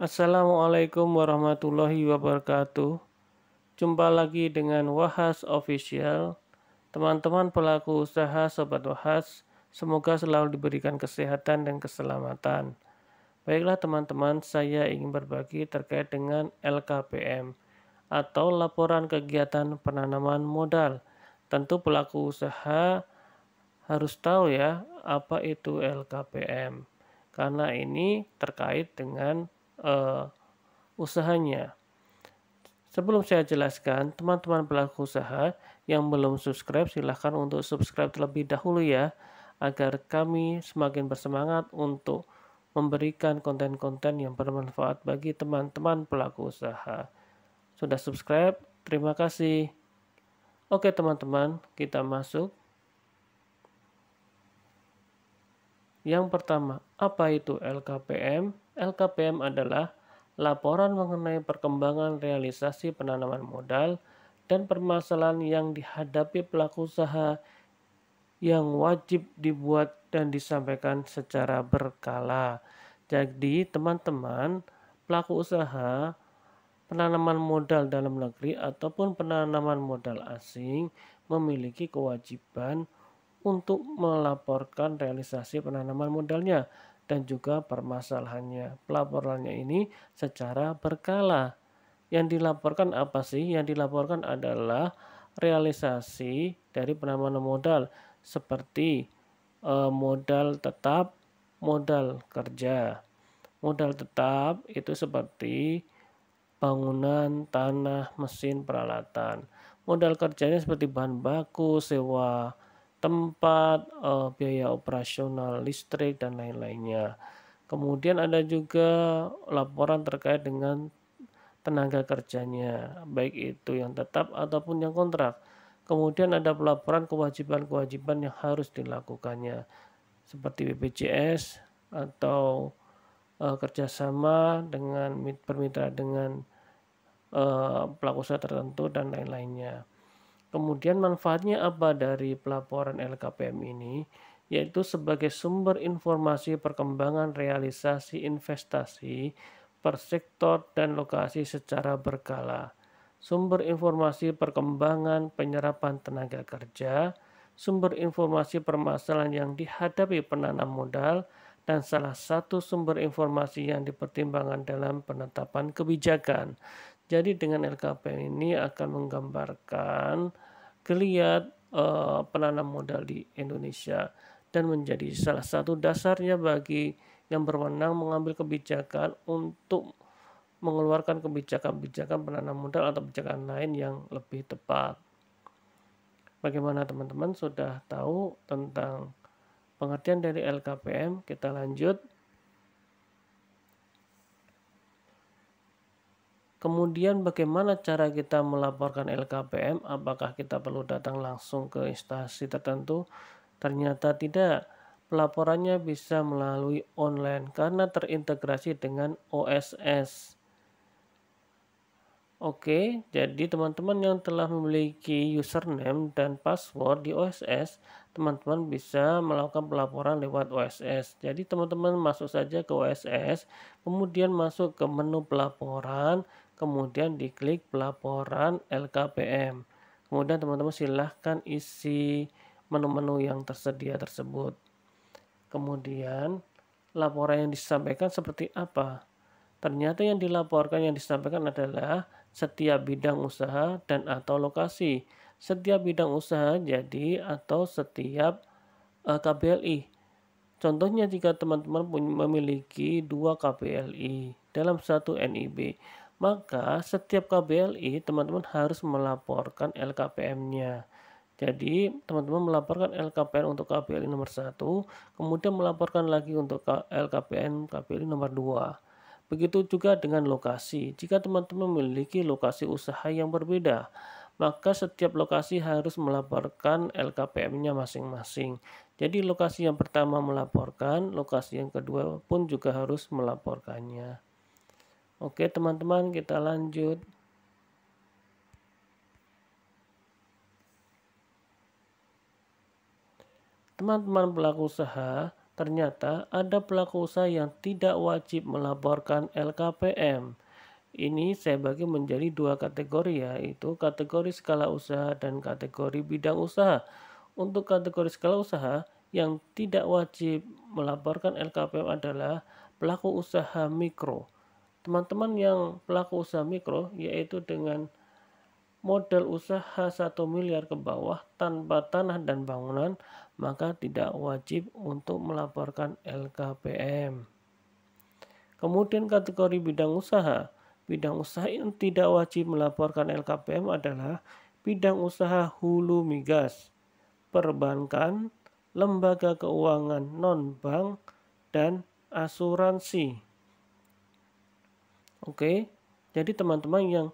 Assalamualaikum warahmatullahi wabarakatuh. Jumpa lagi dengan Wahas Official. Teman-teman pelaku usaha Sobat Wahas, semoga selalu diberikan kesehatan dan keselamatan. Baiklah teman-teman, saya ingin berbagi terkait dengan LKPM atau Laporan Kegiatan Penanaman Modal. Tentu pelaku usaha harus tahu ya apa itu LKPM, karena ini terkait dengan eh, usahanya. Sebelum saya jelaskan, teman-teman pelaku usaha yang belum subscribe silahkan untuk subscribe terlebih dahulu ya, agar kami semakin bersemangat untuk memberikan konten-konten yang bermanfaat bagi teman-teman pelaku usaha. Sudah subscribe? Terima kasih. Oke teman-teman, kita masuk. Yang pertama, apa itu LKPM? LKPM adalah laporan mengenai perkembangan realisasi penanaman modal dan permasalahan yang dihadapi pelaku usaha yang wajib dibuat dan disampaikan secara berkala. Jadi, teman-teman, pelaku usaha penanaman modal dalam negeri ataupun penanaman modal asing memiliki kewajiban untuk melaporkan realisasi penanaman modalnya dan juga permasalahannya. Pelaporannya ini secara berkala. Yang dilaporkan apa sih? Yang dilaporkan adalah realisasi dari penanaman modal seperti modal tetap, modal kerja. Modal tetap itu seperti bangunan, tanah, mesin, peralatan. Modal kerjanya seperti bahan baku, sewa tempat, biaya operasional listrik, dan lain-lainnya. Kemudian ada juga laporan terkait dengan tenaga kerjanya, baik itu yang tetap ataupun yang kontrak. Kemudian ada pelaporan kewajiban-kewajiban yang harus dilakukannya, seperti BPJS atau kerjasama dengan bermitra dengan pelaku usaha tertentu dan lain-lainnya. Kemudian manfaatnya apa dari pelaporan LKPM ini? Yaitu sebagai sumber informasi perkembangan realisasi investasi per sektor dan lokasi secara berkala. Sumber informasi perkembangan penyerapan tenaga kerja, sumber informasi permasalahan yang dihadapi penanam modal, dan salah satu sumber informasi yang dipertimbangkan dalam penetapan kebijakan. Jadi dengan LKPM ini akan menggambarkan geliat penanam modal di Indonesia dan menjadi salah satu dasarnya bagi yang berwenang mengambil kebijakan untuk mengeluarkan kebijakan-kebijakan penanam modal atau kebijakan lain yang lebih tepat. Bagaimana teman-teman sudah tahu tentang pengertian dari LKPM? Kita lanjut. Kemudian bagaimana cara kita melaporkan LKPM? Apakah kita perlu datang langsung ke instansi tertentu? Ternyata tidak. Pelaporannya bisa melalui online karena terintegrasi dengan OSS. Oke, jadi teman-teman yang telah memiliki username dan password di OSS, teman-teman bisa melakukan pelaporan lewat OSS. Jadi teman-teman masuk saja ke OSS, kemudian masuk ke menu pelaporan, kemudian diklik pelaporan LKPM. Kemudian teman-teman silahkan isi menu-menu yang tersedia tersebut. Kemudian laporan yang disampaikan seperti apa? Ternyata yang dilaporkan yang disampaikan adalah setiap bidang usaha dan atau lokasi. Setiap bidang usaha jadi atau setiap KBLI. Contohnya jika teman-teman memiliki 2 KBLI dalam satu NIB, maka setiap KBLI teman-teman harus melaporkan LKPM-nya. Jadi teman-teman melaporkan LKPM untuk KBLI nomor 1, kemudian melaporkan lagi untuk LKPM KBLI nomor 2. Begitu juga dengan lokasi. Jika teman-teman memiliki lokasi usaha yang berbeda, maka setiap lokasi harus melaporkan LKPM-nya masing-masing. Jadi lokasi yang pertama melaporkan, lokasi yang kedua pun juga harus melaporkannya. Oke teman-teman, kita lanjut. Teman-teman pelaku usaha, ternyata ada pelaku usaha yang tidak wajib melaporkan LKPM. Ini saya bagi menjadi dua kategori, yaitu kategori skala usaha dan kategori bidang usaha. Untuk kategori skala usaha yang tidak wajib melaporkan LKPM adalah pelaku usaha mikro. Teman-teman yang pelaku usaha mikro yaitu dengan modal usaha 1 miliar ke bawah tanpa tanah dan bangunan, maka tidak wajib untuk melaporkan LKPM. Kemudian kategori bidang usaha. Bidang usaha yang tidak wajib melaporkan LKPM adalah bidang usaha hulu migas, perbankan, lembaga keuangan non-bank, dan asuransi. Oke, jadi teman-teman yang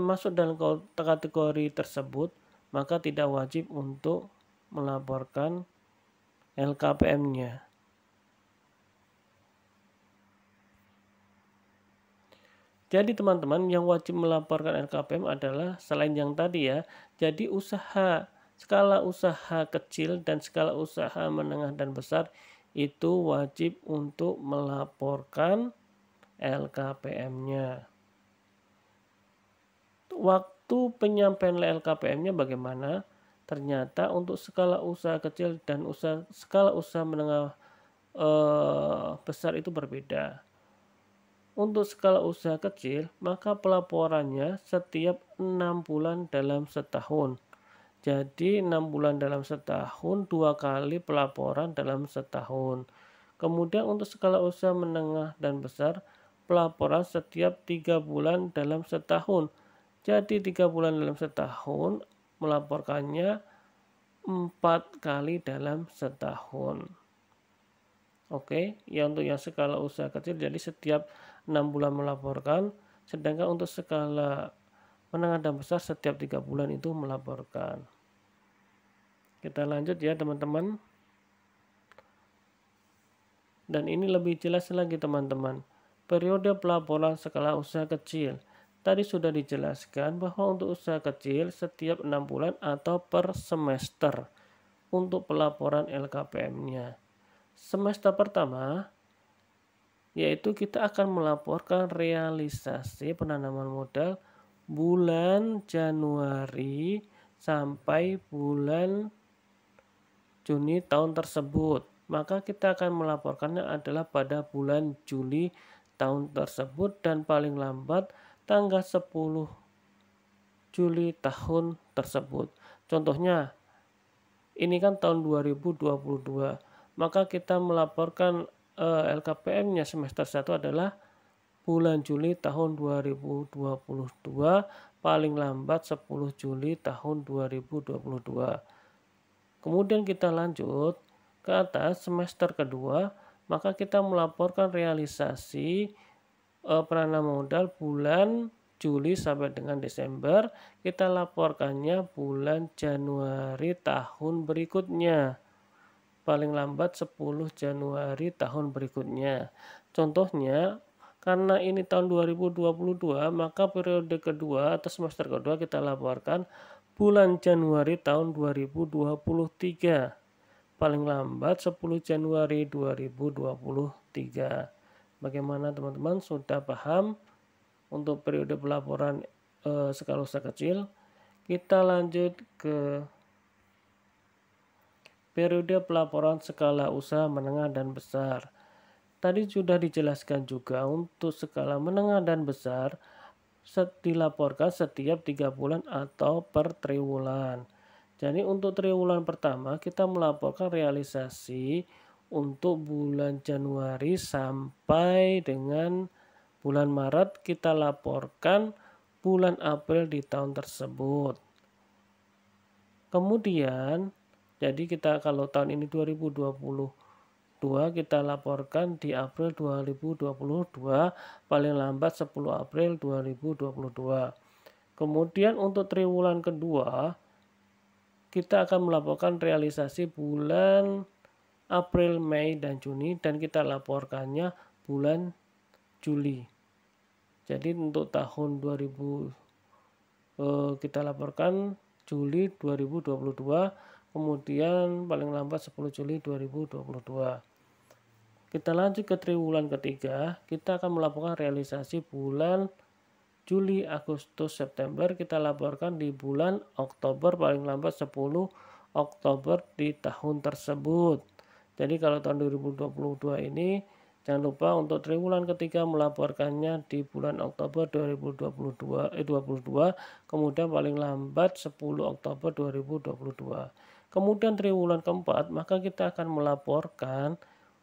masuk dalam kategori tersebut, maka tidak wajib untuk melaporkan LKPM-nya. Jadi teman-teman yang wajib melaporkan LKPM adalah selain yang tadi jadi skala usaha kecil dan skala usaha menengah dan besar itu wajib untuk melaporkan LKPM-nya. Waktu penyampaian LKPM-nya bagaimana? Ternyata untuk skala usaha kecil dan skala usaha menengah besar itu berbeda. Untuk skala usaha kecil, maka pelaporannya setiap 6 bulan dalam setahun. Jadi 6 bulan dalam setahun, 2 kali pelaporan dalam setahun. Kemudian untuk skala usaha menengah dan besar, pelaporan setiap 3 bulan dalam setahun. Jadi 3 bulan dalam setahun, melaporkannya 4 kali dalam setahun. Oke, untuk yang skala usaha kecil jadi setiap 6 bulan melaporkan, sedangkan untuk skala menengah dan besar setiap 3 bulan itu melaporkan. Kita lanjut ya teman-teman. Dan ini lebih jelas lagi teman-teman. Periode pelaporan skala usaha kecil. Tadi sudah dijelaskan bahwa untuk usaha kecil setiap 6 bulan atau per semester untuk pelaporan LKPM-nya. Semester pertama yaitu kita akan melaporkan realisasi penanaman modal bulan Januari sampai bulan Juni tahun tersebut. Maka kita akan melaporkannya adalah pada bulan Juli tahun tersebut dan paling lambat tanggal 10 Juli tahun tersebut. Contohnya ini kan tahun 2022. Maka kita melaporkan LKPM-nya semester 1 adalah bulan Juli tahun 2022, paling lambat 10 Juli tahun 2022. Kemudian kita lanjut ke atas semester kedua, maka kita melaporkan realisasi penanaman modal bulan Juli sampai dengan Desember, kita laporkannya bulan Januari tahun berikutnya. Paling lambat 10 Januari tahun berikutnya. Contohnya, karena ini tahun 2022, maka periode kedua atau semester kedua kita laporkan bulan Januari tahun 2023. Paling lambat 10 Januari 2023. Bagaimana teman-teman, sudah paham untuk periode pelaporan skala usaha kecil? Kita lanjut ke periode pelaporan skala usaha menengah dan besar. Tadi sudah dijelaskan juga untuk skala menengah dan besar dilaporkan setiap 3 bulan atau per triwulan. Jadi untuk triwulan pertama kita melaporkan realisasi untuk bulan Januari sampai dengan bulan Maret, kita laporkan bulan April di tahun tersebut. Kemudian jadi kita kalau tahun ini 2022 kita laporkan di April 2022, paling lambat 10 April 2022. Kemudian untuk triwulan kedua kita akan melaporkan realisasi bulan April, Mei, dan Juni dan kita laporkannya bulan Juli. Jadi untuk tahun 2000 kita laporkan Juli 2022, kemudian paling lambat 10 Juli 2022. Kita lanjut ke triwulan ketiga, kita akan melaporkan realisasi bulan Juli, Agustus, September, kita laporkan di bulan Oktober paling lambat 10 Oktober di tahun tersebut. Jadi kalau tahun 2022 ini jangan lupa untuk triwulan ketiga melaporkannya di bulan Oktober 2022, kemudian paling lambat 10 Oktober 2022. Kemudian triwulan keempat, maka kita akan melaporkan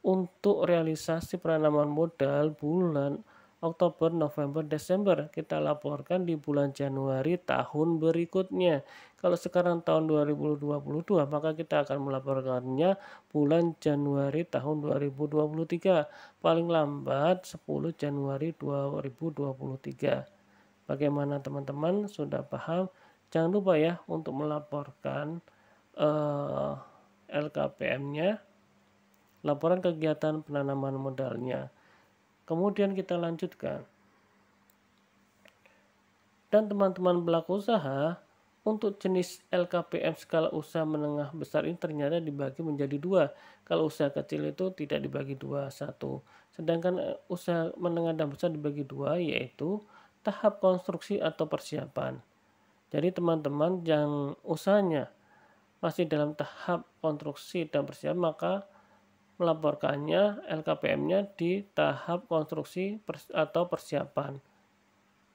untuk realisasi penanaman modal bulan Oktober, November, Desember. Kita laporkan di bulan Januari tahun berikutnya. Kalau sekarang tahun 2022, maka kita akan melaporkannya bulan Januari tahun 2023. Paling lambat 10 Januari 2023. Bagaimana teman-teman? Sudah paham? Jangan lupa ya untuk melaporkan LKPM-nya, laporan kegiatan penanaman modalnya. Kemudian kita lanjutkan. Dan teman-teman pelaku usaha, untuk jenis LKPM skala usaha menengah besar ini ternyata dibagi menjadi dua. Kalau usaha kecil itu tidak dibagi dua, satu. Sedangkan usaha menengah dan besar dibagi dua, yaitu tahap konstruksi atau persiapan. Jadi teman-teman yang usahanya masih dalam tahap konstruksi dan persiapan, maka melaporkannya LKPM-nya di tahap konstruksi atau persiapan.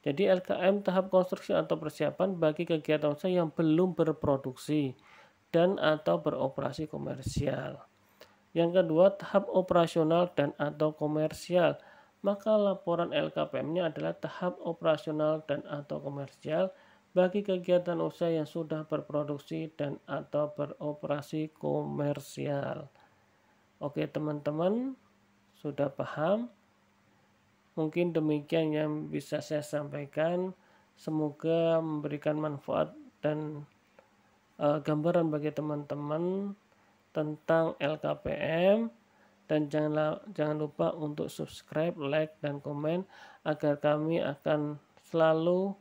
Jadi LKM tahap konstruksi atau persiapan bagi kegiatan usaha yang belum berproduksi dan atau beroperasi komersial. Yang kedua, tahap operasional dan atau komersial. Maka laporan LKPM-nya adalah tahap operasional dan atau komersial bagi kegiatan usaha yang sudah berproduksi dan atau beroperasi komersial. Oke teman-teman, sudah paham? Mungkin demikian yang bisa saya sampaikan. Semoga memberikan manfaat dan gambaran bagi teman-teman tentang LKPM. Dan jangan lupa untuk subscribe, like, dan komen agar kami akan selalu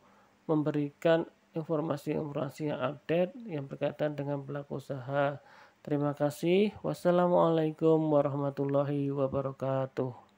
memberikan informasi-informasi yang update yang berkaitan dengan pelaku usaha. Terima kasih. Wassalamualaikum warahmatullahi wabarakatuh.